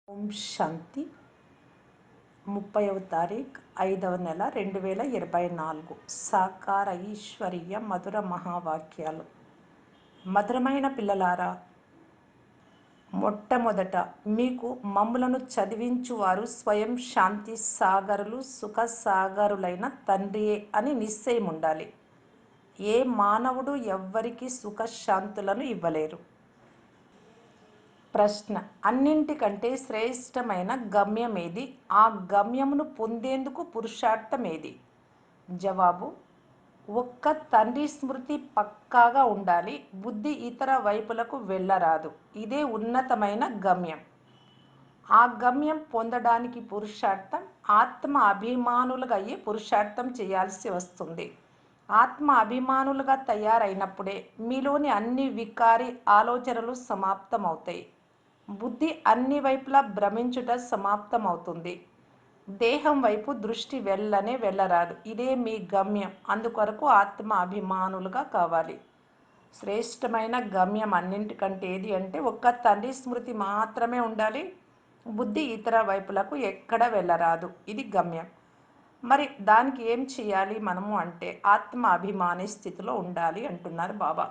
ఓం శాంతి 30వ తారీఖు 5వ నెల 2024 సాకార ఈశ్వరీయ మధుర మహావాక్యాలు. మధురమైన పిల్లలారా, మొట్టమొదట మీకు మమ్ములను చదివించువారు స్వయం శాంతి సాగరులు సుఖ సాగరులైన తండ్రియే అని నిశ్చయం ఉండాలి. ఏ మానవుడు ఎవ్వరికి సుఖశాంతులను ఇవ్వలేరు. ప్రశ్న: అన్నింటికంటే శ్రేష్టమైన గమ్యమేది? ఆ గమ్యమును పొందేందుకు పురుషార్థమేది? జవాబు: ఒక్క తండ్రి స్మృతి పక్కాగా ఉండాలి. బుద్ధి ఇతర వైపులకు వెళ్ళరాదు. ఇదే ఉన్నతమైన గమ్యం. ఆ గమ్యం పొందడానికి పురుషార్థం ఆత్మ అభిమానులుగా అయ్యి పురుషార్థం చేయాల్సి వస్తుంది. ఆత్మ అభిమానులుగా తయారైనప్పుడే మీలోని అన్ని వికారి ఆలోచనలు సమాప్తమవుతాయి. బుద్ధి అన్ని వైపులా భ్రమించుట సమాప్తమవుతుంది. దేహం వైపు దృష్టి వెళ్ళరాదు. ఇదే మీ గమ్యం. అందుకొరకు ఆత్మ అభిమానులుగా కావాలి. శ్రేష్టమైన గమ్యం అన్నింటికంటే ఏది అంటే ఒక్క తండ్రి స్మృతి మాత్రమే ఉండాలి. బుద్ధి ఇతర వైపులకు ఎక్కడ వెళ్ళరాదు. ఇది గమ్యం. మరి దానికి ఏం చేయాలి మనము అంటే ఆత్మ అభిమాని స్థితిలో ఉండాలి అంటున్నారు బాబా.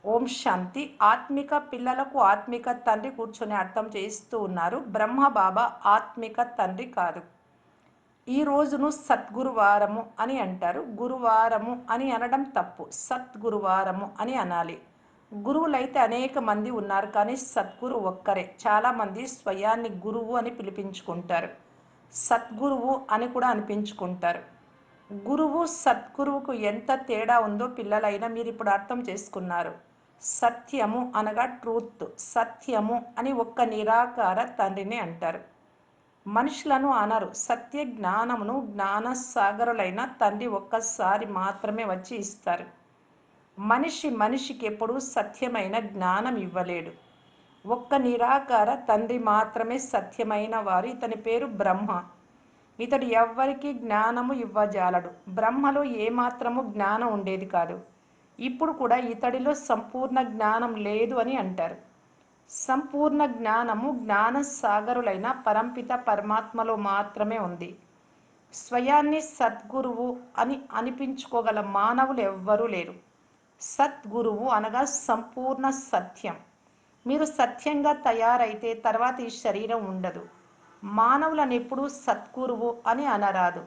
ఓం శాంతి. ఆత్మిక పిల్లలకు ఆత్మిక తండ్రి కూర్చొని అర్థం చేస్తూ ఉన్నారు. బ్రహ్మ బాబా ఆత్మిక తండ్రి కాదు. ఈ రోజును సద్గురువారము అని అంటారు. గురువారము అని అనడం తప్పు. సద్గురువారము అని అనాలి. గురువులైతే అనేక మంది ఉన్నారు, కానీ సద్గురు ఒక్కరే. చాలామంది స్వయాన్ని గురువు అని పిలిపించుకుంటారు, సద్గురువు అని కూడా అనిపించుకుంటారు. గురువు సద్గురువుకు ఎంత తేడా ఉందో పిల్లలైనా మీరు ఇప్పుడు అర్థం చేసుకున్నారు. సత్యము అనగా ట్రూత్. సత్యము అని ఒక్క నిరాకార తండ్రిని అంటారు. మనుషులను అనరు. సత్య జ్ఞానమును జ్ఞాన సాగరులైన తండ్రి ఒక్కసారి మాత్రమే వచ్చి ఇస్తారు. మనిషికి ఎప్పుడూ సత్యమైన జ్ఞానం ఇవ్వలేడు. ఒక్క నిరాకార తండ్రి మాత్రమే సత్యమైన వారు. ఇతని పేరు బ్రహ్మ. ఇతడు ఎవ్వరికి జ్ఞానము ఇవ్వజాలడు. బ్రహ్మలో ఏమాత్రము జ్ఞానం ఉండేది కాదు. ఇప్పుడు కూడా ఇతడిలో సంపూర్ణ జ్ఞానం లేదు అని అంటారు. సంపూర్ణ జ్ఞానము జ్ఞాన సాగరులైన పరంపిత పరమాత్మలో మాత్రమే ఉంది. స్వయాన్ని సద్గురువు అని అనిపించుకోగల మానవులు ఎవ్వరూ లేరు. సద్గురువు అనగా సంపూర్ణ సత్యం. మీరు సత్యంగా తయారైతే తర్వాత ఈ శరీరం ఉండదు. మానవులను ఎప్పుడూ సద్గురువు అని అనరాదు.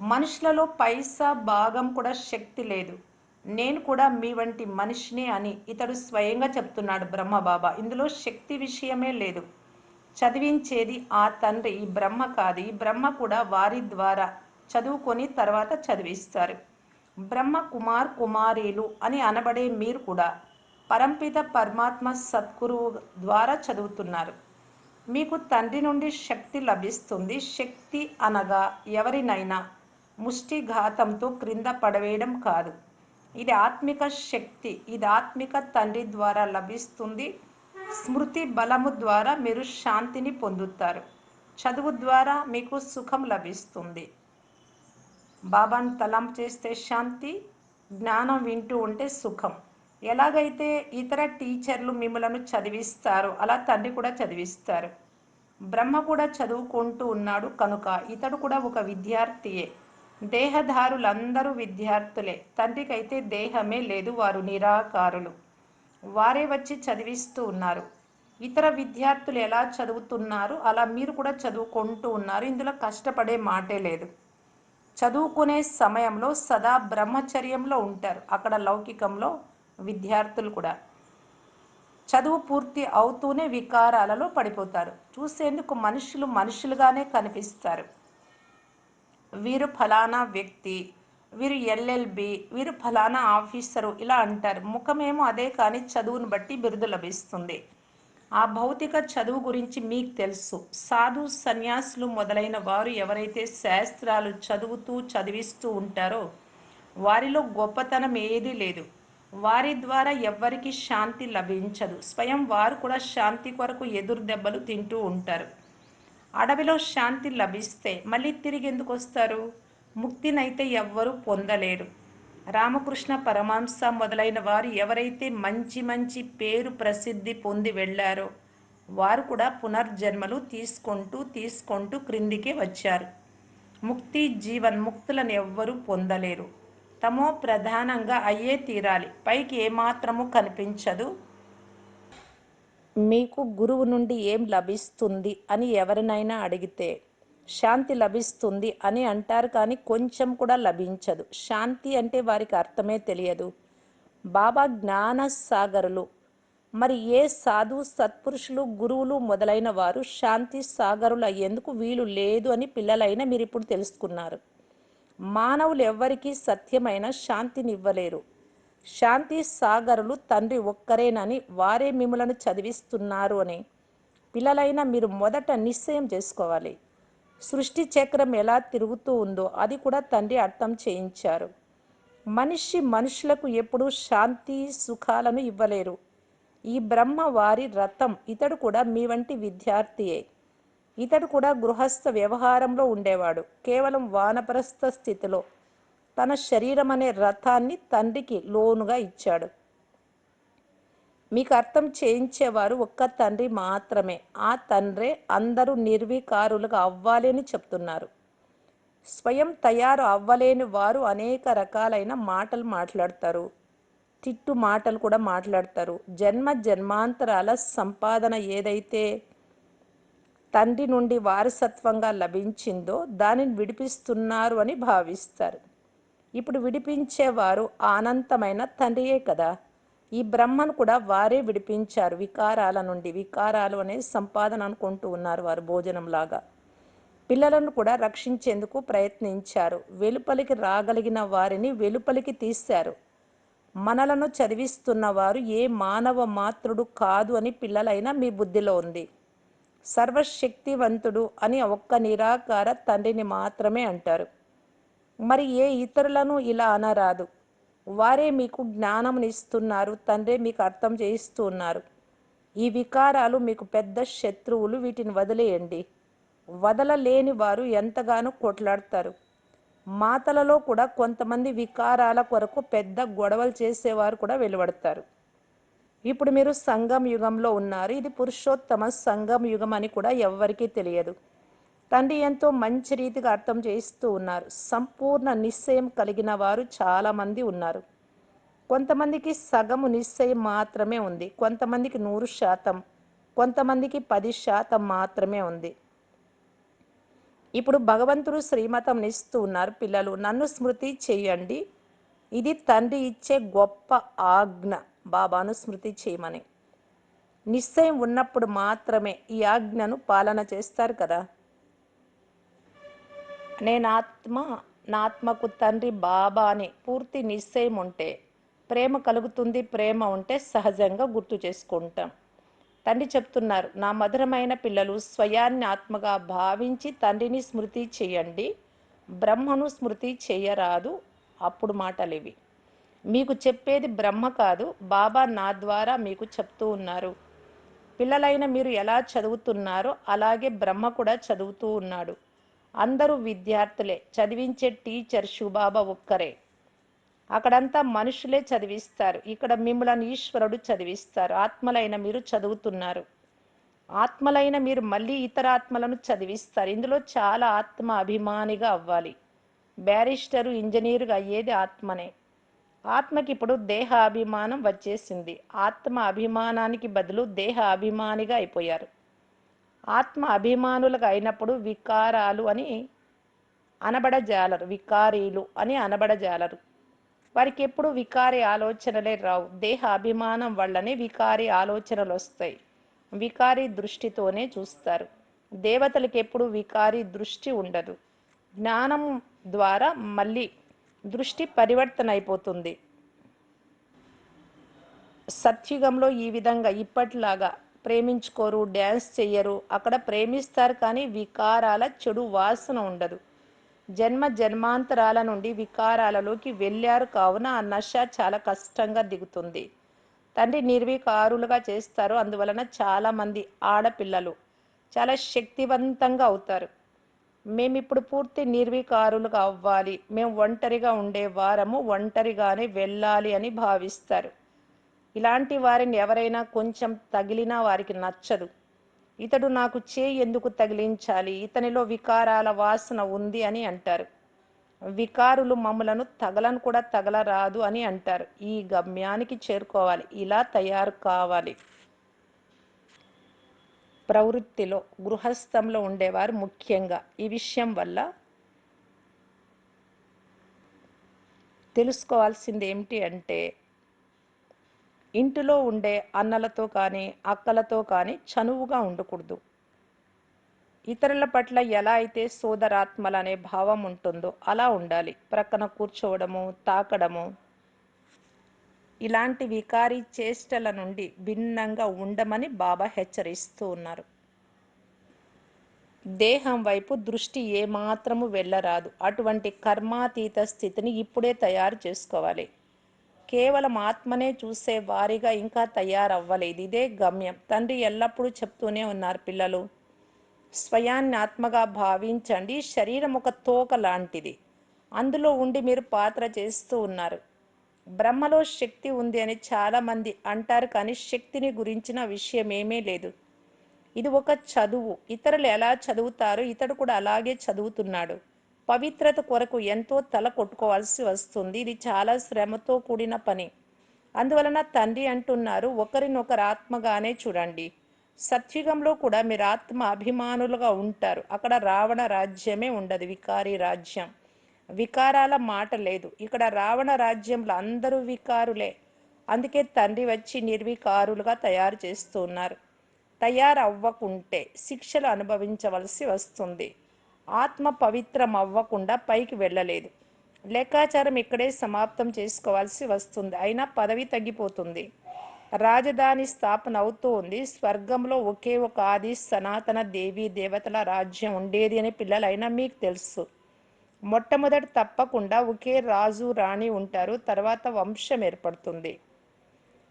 మనుషులలో పైసా భాగం కూడా శక్తి లేదు. నేను కూడా మీ వంటి మనిషినే అని ఇతడు స్వయంగా చెప్తున్నాడు బ్రహ్మబాబా. ఇందులో శక్తి విషయమే లేదు. చదివించేది ఆ తండ్రి, ఈ బ్రహ్మ కాదు. ఈ బ్రహ్మ కూడా వారి ద్వారా చదువుకొని తర్వాత చదివిస్తారు. బ్రహ్మ కుమార్ కుమారీలు అని అనబడే మీరు కూడా పరంపిత పరమాత్మ సద్గురువు ద్వారా చదువుతున్నారు. మీకు తండ్రి నుండి శక్తి లభిస్తుంది. శక్తి అనగా ఎవరినైనా ముష్టిఘాతంతో క్రింద పడవేయడం కాదు. ఇది ఆత్మిక శక్తి. ఇది ఆత్మిక తండ్రి ద్వారా లభిస్తుంది. స్మృతి బలము ద్వారా మీరు శాంతిని పొందుతారు. చదువు ద్వారా మీకు సుఖం లభిస్తుంది. బాబాను తలంపు చేస్తే శాంతి, జ్ఞానం వింటూ ఉంటే సుఖం. ఎలాగైతే ఇతర టీచర్లు మిమ్మలను చదివిస్తారో అలా తండ్రి కూడా చదివిస్తారు. బ్రహ్మ కూడా చదువుకుంటూ ఉన్నాడు కనుక ఇతడు కూడా ఒక విద్యార్థియే. దేహదారులందరూ విద్యార్థులే. తండ్రికైతే దేహమే లేదు. వారు నిరాకారులు. వారే వచ్చి చదివిస్తూ ఉన్నారు. ఇతర విద్యార్థులు ఎలా చదువుతున్నారు అలా మీరు కూడా చదువుకుంటూ ఉన్నారు. ఇందులో కష్టపడే మాటే లేదు. చదువుకునే సమయంలో సదా బ్రహ్మచర్యంలో ఉంటారు. అక్కడ లౌకికంలో విద్యార్థులు కూడా చదువు పూర్తి అవుతూనే వికారాలలో పడిపోతారు. చూసేందుకు మనుషులు మనుషులుగానే కనిపిస్తారు. వీరు ఫలానా వ్యక్తి, వీరు ఎల్ఎల్బి, వీరు ఫలానా ఆఫీసరు ఇలా అంటారు. ముఖమేమో అదే, కానీ చదువును బట్టి బిరుదు లభిస్తుంది. ఆ భౌతిక చదువు గురించి మీకు తెలుసు. సాధు సన్యాసులు మొదలైన వారు ఎవరైతే శాస్త్రాలు చదివిస్తూ ఉంటారో వారిలో గొప్పతనం ఏదీ లేదు. వారి ద్వారా ఎవ్వరికి శాంతి లభించదు. స్వయం వారు కూడా శాంతి కొరకు ఎదురు దెబ్బలు తింటూ ఉంటారు. అడవిలో శాంతి లభిస్తే మళ్ళీ తిరిగి ఎందుకు వస్తారు? ముక్తినైతే ఎవ్వరూ పొందలేరు. రామకృష్ణ పరమహంస మొదలైన వారు ఎవరైతే మంచి మంచి పేరు ప్రసిద్ధి పొంది వెళ్ళారో వారు కూడా పునర్జన్మలు తీసుకుంటూ తీసుకుంటూ క్రిందికి వచ్చారు. ముక్తి జీవన్ముక్తులను ఎవ్వరూ పొందలేరు. తమో ప్రధానంగా అయ్యే తీరాలి. పైకి ఏమాత్రము కనిపించదు. మీకు గురువు నుండి ఏం లభిస్తుంది అని ఎవరినైనా అడిగితే శాంతి లభిస్తుంది అని అంటారు, కానీ కొంచెం కూడా లభించదు. శాంతి అంటే వారికి అర్థమే తెలియదు. బాబా జ్ఞాన సాగరులు. మరి ఏ సాధు సత్పురుషులు గురువులు మొదలైన వారు శాంతి సాగరులు అయ్యేందుకు వీలు లేదు అని పిల్లలైన మీరు ఇప్పుడు తెలుసుకున్నారు. మానవులు ఎవ్వరికీ సత్యమైన శాంతినివ్వలేరు. శాంతి సాగరులు తండ్రి ఒక్కరేనని, వారే మిమ్మలను చదివిస్తున్నారు అని పిల్లలైన మీరు మొదట నిశ్చయం చేసుకోవాలి. సృష్టి చక్రం ఎలా తిరుగుతూ ఉందో అది కూడా తండ్రి అర్థం చేయించారు. మనుషులకు ఎప్పుడూ శాంతి సుఖాలను ఇవ్వలేరు. ఈ బ్రహ్మ వారి రథం. ఇతడు కూడా మీ వంటి విద్యార్థియే. ఇతడు కూడా గృహస్థ వ్యవహారంలో ఉండేవాడు. కేవలం వానప్రస్థ స్థితిలో తన శరీరం అనే రథాన్ని తండ్రికి లోనుగా ఇచ్చాడు. మీకు అర్థం చేయించేవారు ఒక్క తండ్రి మాత్రమే. ఆ తండ్రే అందరూ నిర్వికారులుగా అవ్వాలి అని చెప్తున్నారు. స్వయం తయారు అవ్వలేని వారు అనేక రకాలైన మాటలు మాట్లాడతారు. తిట్టు మాటలు కూడా మాట్లాడతారు. జన్మ జన్మాంతరాల సంపాదన ఏదైతే తండ్రి నుండి వారసత్వంగా లభించిందో దానిని విడిపిస్తున్నారు అని భావిస్తారు. ఇప్పుడు విడిపించేవారు అనంతమైన తండ్రియే కదా. ఈ బ్రహ్మను కూడా వారే విడిపించారు వికారాల నుండి. వికారాలు అనే సంపాదన అనుకుంటూ ఉన్నారు వారు భోజనంలాగా. పిల్లలను కూడా రక్షించేందుకు ప్రయత్నించారు. వెలుపలికి రాగలిగిన వారిని వెలుపలికి తీశారు. మనలను చదివిస్తున్నవారు ఏ మానవ మాతృడు కాదు అని పిల్లలైనా మీ బుద్ధిలో ఉంది. సర్వశక్తివంతుడు అని ఒక్క నిరాకార తండ్రిని మాత్రమే అంటారు. మరి ఏ ఇతరులను ఇలా అనరాదు. వారే మీకు జ్ఞానమునిస్తున్నారు. తండ్రే మీకు అర్థం చేయిస్తూ ఉన్నారు. ఈ వికారాలు మీకు పెద్ద శత్రువులు. వీటిని వదిలేయండి. వదలలేని వారు ఎంతగానో కొట్లాడతారు. మాతలలో కూడా కొంతమంది వికారాల కొరకు పెద్ద గొడవలు చేసేవారు కూడా వెలువడతారు. ఇప్పుడు మీరు సంగం యుగంలో ఉన్నారు. ఇది పురుషోత్తమ సంగం యుగం అని కూడా ఎవ్వరికీ తెలియదు. తండ్రి ఎంతో మంచి రీతిగా అర్థం చేయిస్తూ ఉన్నారు. సంపూర్ణ నిశ్చయం కలిగిన వారు చాలామంది ఉన్నారు. కొంతమందికి సగము నిశ్చయం మాత్రమే ఉంది. కొంతమందికి 100%, కొంతమందికి 10% మాత్రమే ఉంది. ఇప్పుడు భగవంతుడు శ్రీమతం ఇస్తూ ఉన్నారు. పిల్లలు నన్ను స్మృతి చెయ్యండి. ఇది తండ్రి ఇచ్చే గొప్ప ఆజ్ఞ. బాబాను స్మృతి చేయమని. నిశ్చయం ఉన్నప్పుడు మాత్రమే ఈ ఆజ్ఞను పాలన చేస్తారు కదా. నేనాత్మ, నా ఆత్మకు తండ్రి బాబా అని పూర్తి నిశ్చయం ఉంటే ప్రేమ కలుగుతుంది. ప్రేమ ఉంటే సహజంగా గుర్తు చేసుకుంటాం. తండ్రి చెప్తున్నారు, నా మధురమైన పిల్లలు స్వయాన్ని ఆత్మగా భావించి తండ్రిని స్మృతి చేయండి. బ్రహ్మను స్మృతి చేయరాదు. అప్పుడు మాటలు ఇవి. మీకు చెప్పేది బ్రహ్మ కాదు, బాబా నా ద్వారా మీకు చెప్తూ ఉన్నారు. పిల్లలైన మీరు ఎలా చదువుతున్నారో అలాగే బ్రహ్మ కూడా చదువుతూ ఉన్నాడు. అందరూ విద్యార్థులే. చదివించే టీచర్ శివబాబా ఒక్కరే. అక్కడంతా మనుషులే చదివిస్తారు. ఇక్కడ మిమ్మల్ని ఈశ్వరుడు చదివిస్తారు. ఆత్మలైన మీరు చదువుతున్నారు. ఆత్మలైన మీరు మళ్ళీ ఇతర ఆత్మలను చదివిస్తారు. ఇందులో చాలా ఆత్మ అభిమానిగా అవ్వాలి. బ్యారిస్టరు, ఇంజనీరుగా అయ్యేది ఆత్మనే. ఆత్మకి ఇప్పుడు దేహ అభిమానం వచ్చేసింది. ఆత్మ అభిమానానికి బదులు దేహ అభిమానిగా అయిపోయారు. ఆత్మ అభిమానులుగా అయినప్పుడు వికారాలు అని అనబడజాలరు. వికారీలు అని అనబడజాలరు. వారికి ఎప్పుడు వికారి ఆలోచనలే రావు. దేహ అభిమానం వల్లనే వికారి ఆలోచనలు వస్తాయి. వికారి దృష్టితోనే చూస్తారు. దేవతలకు ఎప్పుడు వికారి దృష్టి ఉండదు. జ్ఞానం ద్వారా మళ్ళీ దృష్టి పరివర్తన అయిపోతుంది. సత్యుగంలో ఈ విధంగా ఇప్పటిలాగా ప్రేమించుకోరు, డ్యాన్స్ చెయ్యరు. అక్కడ ప్రేమిస్తారు కానీ వికారాల చెడు వాసన ఉండదు. జన్మ జన్మాంతరాల నుండి వికారాలలోకి వెళ్ళారు కావున ఆ నశ చాలా కష్టంగా దిగుతుంది. తండ్రి నిర్వికారులుగా చేస్తారు. అందువలన చాలామంది ఆడపిల్లలు చాలా శక్తివంతంగా అవుతారు. మేమిప్పుడు పూర్తి నిర్వికారులుగా అవ్వాలి, మేము ఒంటరిగా ఉండే వారము, ఒంటరిగానే వెళ్ళాలి అని భావిస్తారు. ఇలాంటి వారిని ఎవరైనా కొంచెం తగిలినా వారికి నచ్చదు. ఇతడు నాకు చేయి ఎందుకు తగిలించాలి, ఇతనిలో వికారాల వాసన ఉంది అని అంటారు. వికారులు మమ్ములను తగలను కూడా తగలరాదు అని అంటారు. ఈ గమ్యానికి చేరుకోవాలి, ఇలా తయారు కావాలి. ప్రవృత్తిలో గృహస్థంలో ఉండేవారు ముఖ్యంగా ఈ విషయం వల్ల తెలుసుకోవాల్సింది ఏమిటి అంటే, ఇంటిలో ఉండే అన్నలతో కానీ అక్కలతో కానీ చనువుగా ఉండకూడదు. ఇతరుల పట్ల ఎలా అయితే సోదరాత్మలనే భావం ఉంటుందో అలా ఉండాలి. ప్రక్కన కూర్చోవడము, తాకడము, ఇలాంటి వికారీ చేష్టల నుండి భిన్నంగా ఉండమని బాబా హెచ్చరిస్తూ ఉన్నారు. దేహం వైపు దృష్టి ఏమాత్రము వెళ్ళరాదు. అటువంటి కర్మాతీత స్థితిని ఇప్పుడే తయారు చేసుకోవాలి. కేవలం ఆత్మనే చూసే వారిగా ఇంకా తయారవ్వలేదు. ఇదే గమ్యం. తండ్రి ఎల్లప్పుడూ చెప్తూనే ఉన్నారు, పిల్లలు స్వయాన్ని ఆత్మగా భావించండి. శరీరం ఒక తోక లాంటిది, అందులో ఉండి మీరు పాత్ర చేస్తూ ఉన్నారు. బ్రహ్మలో శక్తి ఉంది అని చాలామంది అంటారు, కానీ శక్తిని గురించిన విషయం ఏమీ లేదు. ఇది ఒక చదువు. ఇతరులు ఎలా చదువుతారో ఇతడు కూడా అలాగే చదువుతున్నాడు. పవిత్రత కొరకు ఎంతో తల కొట్టుకోవాల్సి వస్తుంది. ఇది చాలా శ్రమతో కూడిన పని. అందువలన తండ్రి అంటున్నారు, ఒకరినొకరు ఆత్మగానే చూడండి. సత్యుగంలో కూడా మీరు ఆత్మ అభిమానులుగా ఉంటారు. అక్కడ రావణ రాజ్యమే ఉండదు, వికారి రాజ్యం. వికారాల మాట లేదు. ఇక్కడ రావణ రాజ్యంలో అందరూ వికారులే. అందుకే తండ్రి వచ్చి నిర్వికారులుగా తయారు చేస్తూ ఉన్నారు. తయారవ్వకుంటే శిక్షలు అనుభవించవలసి వస్తుంది. ఆత్మ పవిత్రం అవ్వకుండా పైకి వెళ్ళలేదు. లెక్కాచారం ఇక్కడే సమాప్తం చేసుకోవాల్సి వస్తుంది. అయినా పదవి తగ్గిపోతుంది. రాజధాని స్థాపన అవుతూ ఉంది. స్వర్గంలో ఒకే ఒక ఆది సనాతన దేవీ దేవతల రాజ్యం ఉండేది అని పిల్లలైనా మీకు తెలుసు. మొట్టమొదట తప్పకుండా ఒకే రాజు రాణి ఉంటారు. తర్వాత వంశం ఏర్పడుతుంది.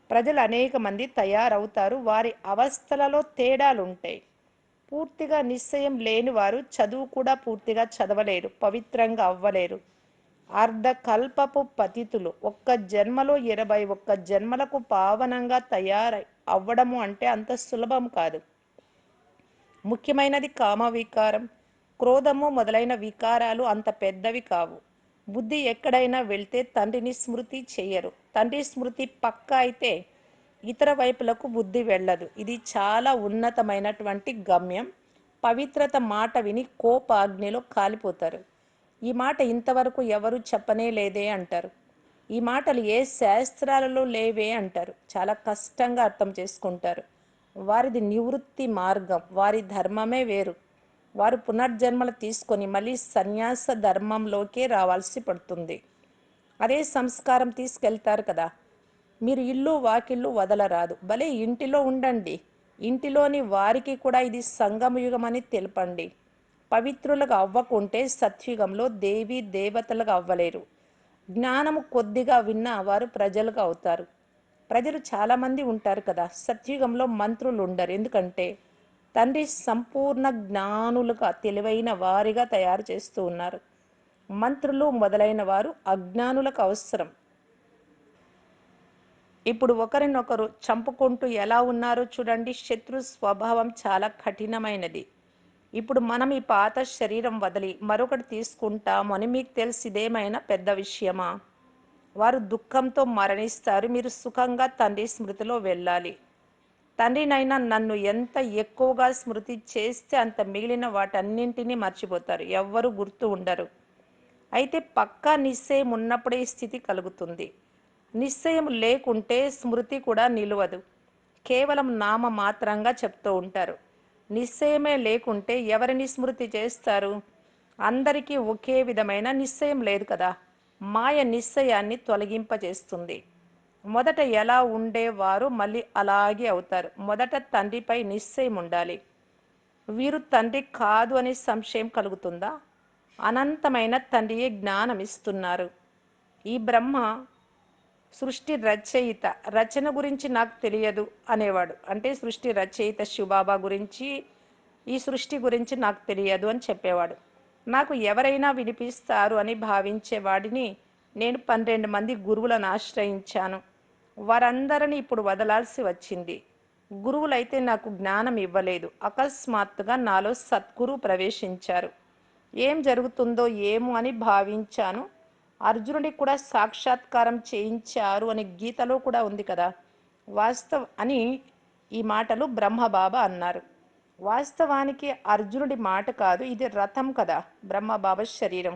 ప్రజలు అనేక మంది తయారవుతారు. వారి అవస్థలలో తేడాలుంటాయి. పూర్తిగా నిశ్చయం లేని వారు చదువు కూడా పూర్తిగా చదవలేరు, పవిత్రంగా అవ్వలేరు. అర్ధకల్పపు పతితులు ఒక్క జన్మలో 21 జన్మలకు పావనంగా తయారై అవ్వడము అంటే అంత సులభం కాదు. ముఖ్యమైనది కామ వికారం, క్రోధము మొదలైన వికారాలు అంత పెద్దవి కావు. బుద్ధి ఎక్కడైనా వెళ్తే తండ్రిని స్మృతి చేయరు. తండ్రి స్మృతి పక్క అయితే ఇతర వైపులకు బుద్ధి వెళ్ళదు. ఇది చాలా ఉన్నతమైనటువంటి గమ్యం. పవిత్రత మాట విని కోపాగ్నిలో కాలిపోతారు. ఈ మాట ఇంతవరకు ఎవరు చెప్పనే లేదే అంటారు. ఈ మాటలు ఏ శాస్త్రాలలో లేవే అంటారు. చాలా కష్టంగా అర్థం చేసుకుంటారు. వారిది నివృత్తి మార్గం, వారి ధర్మమే వేరు. వారు పునర్జన్మలు తీసుకొని మళ్ళీ సన్యాస ధర్మంలోకే రావాల్సి పడుతుంది. అదే సంస్కారం తీసుకెళ్తారు కదా. మీరు ఇల్లు వాకిళ్ళు వదలరాదు. భలే ఇంటిలో ఉండండి. ఇంటిలోని వారికి కూడా ఇది సంగమయుగం అని తెలపండి. పవిత్రులుగా అవ్వకుంటే సత్యుగంలో దేవీ దేవతలుగా అవ్వలేరు. జ్ఞానము కొద్దిగా విన్నా వారు ప్రజలుగా అవుతారు. ప్రజలు చాలామంది ఉంటారు కదా. సత్యుగంలో మంత్రులు ఉండరు. ఎందుకంటే తండ్రి సంపూర్ణ జ్ఞానులుగా తెలివైన వారిగా తయారు చేస్తూ ఉన్నారు. మంత్రులు మొదలైన వారు అజ్ఞానులకు అవసరం. ఇప్పుడు ఒకరినొకరు చంపుకుంటూ ఎలా ఉన్నారో చూడండి. శత్రు స్వభావం చాలా కఠినమైనది. ఇప్పుడు మనం ఈ పాత శరీరం వదిలి మరొకటి తీసుకుంటాము అని మీకు తెలిసిదేమైనా పెద్ద విషయమా? వారు దుఃఖంతో మరణిస్తారు. మీరు సుఖంగా తండ్రి స్మృతిలో వెళ్ళాలి. తండ్రినైనా నన్ను ఎంత ఎక్కువగా స్మృతి చేస్తే అంత మిగిలిన వాటన్నింటినీ మర్చిపోతారు. ఎవ్వరూ గుర్తు ఉండరు. అయితే పక్కా నిశ్చయం ఉన్నప్పుడే ఈ స్థితి కలుగుతుంది. నిశ్చయం లేకుంటే స్మృతి కూడా నిలవదు. కేవలం నామ మాత్రంగా చెప్తూ ఉంటారు. నిశ్చయమే లేకుంటే ఎవరిని స్మృతి చేస్తారు? అందరికీ ఒకే విధమైన నిశ్చయం లేదు కదా. మాయ నిశ్చయాన్ని తొలగింపజేస్తుంది. మొదట ఎలా ఉండేవారు మళ్ళీ అలాగే అవుతారు. మొదట తండ్రిపై నిశ్చయం ఉండాలి. వీరు తండ్రి కాదు అనే సంశయం కలుగుతుందా? అనంతమైన తండ్రియే జ్ఞానం ఇస్తున్నారు. ఈ బ్రహ్మ సృష్టి రచయిత, రచన గురించి నాకు తెలియదు అనేవాడు. అంటే సృష్టి రచయిత శివబాబా గురించి, ఈ సృష్టి గురించి నాకు తెలియదు అని చెప్పేవాడు. నాకు ఎవరైనా వినిపిస్తారు అని భావించేవాడిని. నేను 12 మంది గురువులను ఆశ్రయించాను. వారందరినీ ఇప్పుడు వదలాల్సి వచ్చింది. గురువులైతే నాకు జ్ఞానం ఇవ్వలేదు. అకస్మాత్తుగా నాలో సద్గురు ప్రవేశించారు. ఏం జరుగుతుందో ఏమో అని భావించాను. అర్జునుడికి కూడా సాక్షాత్కారం చేయించారు అని గీతలో కూడా ఉంది కదా. అని ఈ మాటలు బ్రహ్మబాబా అన్నారు. వాస్తవానికి అర్జునుడి మాట కాదు, ఇది రథం కదా, బ్రహ్మబాబా శరీరం.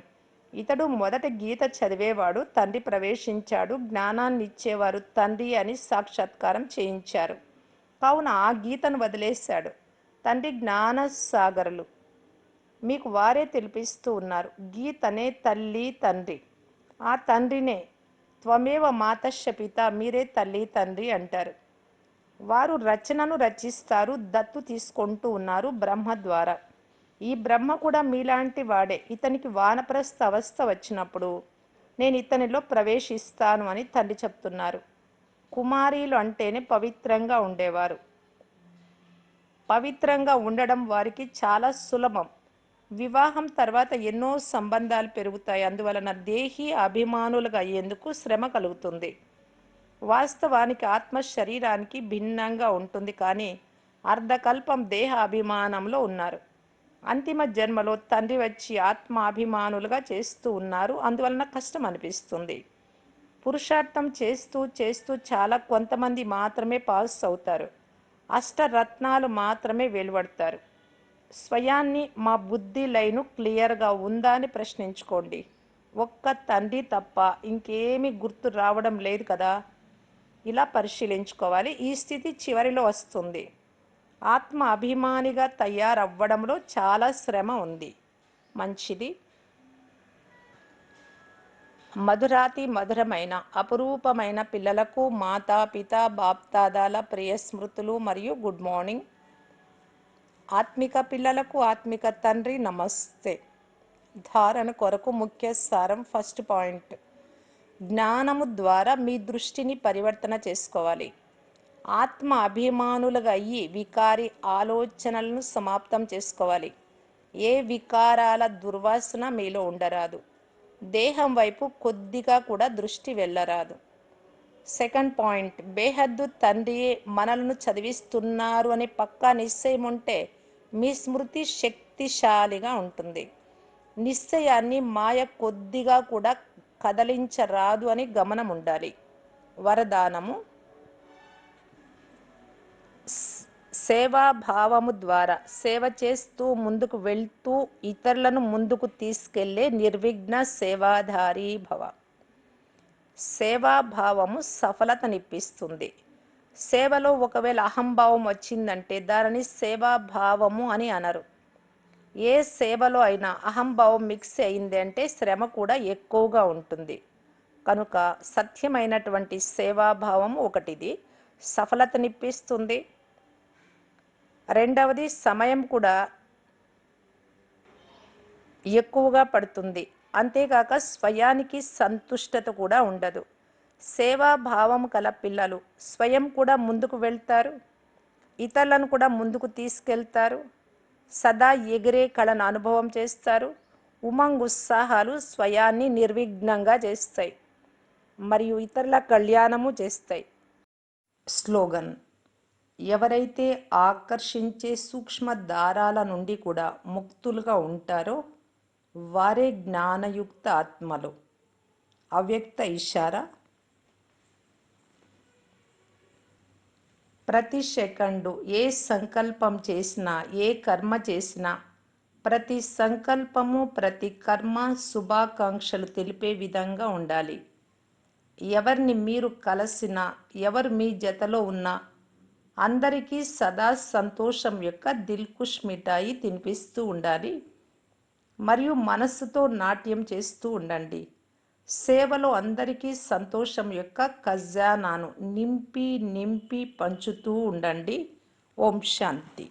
ఇతడు మొదట గీత చదివేవాడు, తండ్రి ప్రవేశించాడు, జ్ఞానాన్ని ఇచ్చేవారు తండ్రి అని సాక్షాత్కారం చేయించారు. కావున ఆ గీతను వదిలేశాడు. తండ్రి జ్ఞానసాగరులు మీకు వారే తెలిపిస్తూ ఉన్నారు. గీతనే తల్లి తండ్రి. ఆ తండ్రినే త్వమేవ మాతశ్చ పిత, మీరే తల్లి తండ్రి అంటారు. వారు రచనను రచిస్తారు, దత్తు తీసుకుంటూ ఉన్నారు బ్రహ్మ ద్వారా. ఈ బ్రహ్మ కూడా మీలాంటి వాడే. ఇతనికి వానప్రస్థ అవస్థ వచ్చినప్పుడు నేను ఇతనిలో ప్రవేశిస్తాను అని తండ్రి చెప్తున్నారు. కుమారీలు అంటేనే పవిత్రంగా ఉండేవారు. పవిత్రంగా ఉండడం వారికి చాలా సులభం. వివాహం తర్వాత ఎన్నో సంబంధాలు పెరుగుతాయి. అందువలన దేహి అభిమానులుగా అయ్యేందుకు శ్రమ కలుగుతుంది. వాస్తవానికి ఆత్మ శరీరానికి భిన్నంగా ఉంటుంది, కానీ అర్ధకల్పం దేహ అభిమానంలో ఉన్నారు. అంతిమ జన్మలో తండ్రి వచ్చి ఆత్మాభిమానులుగా చేస్తూ ఉన్నారు. అందువలన కష్టం అనిపిస్తుంది. పురుషార్థం చేస్తూ చేస్తూ చాలా కొంతమంది మాత్రమే పాస్ అవుతారు. అష్టరత్నాలు మాత్రమే వెలువడతారు. స్వయాన్ని మా బుద్ధి లైను క్లియర్గా ఉందా అని ప్రశ్నించుకోండి. ఒక్క తండ్రి తప్ప ఇంకేమీ గుర్తు రావడం లేదు కదా. ఇలా పరిశీలించుకోవాలి. ఈ స్థితి చివరిలో వస్తుంది. ఆత్మ అభిమానిగా తయారవ్వడంలో చాలా శ్రమ ఉంది. మంచిది. మధురాతి మధురమైన అపురూపమైన పిల్లలకు మాతా పిత బాప్దాదాల ప్రియ స్మృతులు మరియు గుడ్ మార్నింగ్. ఆత్మిక పిల్లలకు ఆత్మిక తండ్రి నమస్తే. ధారణ కొరకు ముఖ్య సారం. ఫస్ట్ పాయింట్, జ్ఞానము ద్వారా మీ దృష్టిని పరివర్తన చేసుకోవాలి. ఆత్మ అభిమానులుగా అయ్యి వికారి ఆలోచనలను సమాప్తం చేసుకోవాలి. ఏ వికారాల దుర్వాసన మీలో ఉండరాదు. దేహం వైపు కొద్దిగా కూడా దృష్టి వెళ్ళరాదు. సెకండ్ పాయింట్, బేహద్దు తండ్రియే మనలను చదివిస్తున్నారు అనే పక్కా నిశ్చయం ఉంటే మీ స్మృతి శక్తిశాలిగా ఉంటుంది. నిశ్చయాన్ని మాయ కొద్దిగా కూడా కదలించరాదు అని గమనం ఉండాలి. వరదానము, సేవాభావము ద్వారా సేవ చేస్తూ ముందుకు వెళ్తూ ఇతరులను ముందుకు తీసుకెళ్లే నిర్విఘ్న సేవాధారీ భవ. సేవాభావము సఫలతనిప్పిస్తుంది. సేవలో ఒకవేళ అహంభావం వచ్చిందంటే దానిని సేవాభావము అని అనరు. ఏ సేవలో అయినా అహంభావం మిక్స్ అయింది అంటే శ్రమ కూడా ఎక్కువగా ఉంటుంది. కనుక సత్యమైనటువంటి సేవాభావం ఒకటిది, సఫలతనిప్పిస్తుంది. రెండవది, సమయం కూడా ఎక్కువగా పడుతుంది. అంతేకాక స్వయానికి సంతుష్టత కూడా ఉండదు. సేవాభావం కల పిల్లలు స్వయం కూడా ముందుకు వెళ్తారు, ఇతరులను కూడా ముందుకు తీసుకెళ్తారు, సదా ఎగిరే కళను అనుభవం చేస్తారు. ఉమంగ్ ఉత్సాహాలు స్వయాన్ని నిర్విఘ్నంగా చేస్తాయి మరియు ఇతరుల కళ్యాణము చేస్తాయి. స్లోగన్, ఎవరైతే ఆకర్షించే సూక్ష్మ దారాల నుండి కూడా ముక్తులుగా ఉంటారో వారే జ్ఞానయుక్త ఆత్మలు. అవ్యక్త ఇషారా, ప్రతి సెకండు ఏ సంకల్పం చేసినా, ఏ కర్మ చేసినా, ప్రతి సంకల్పము ప్రతి కర్మ శుభాకాంక్షలు తెలిపే విధంగా ఉండాలి. ఎవరిని మీరు కలిసినా, ఎవరు మీ జతలో ఉన్నా అందరికీ సదా సంతోషం యొక్క దిల్కుష్ మిఠాయి తినిపిస్తూ ఉండాలి మరియు మనస్సుతో నాట్యం చేస్తూ ఉండండి. సేవలో అందరికీ సంతోషం యొక్క ఖజానాను నింపి నింపి పంచుతూ ఉండండి. ఓం శాంతి.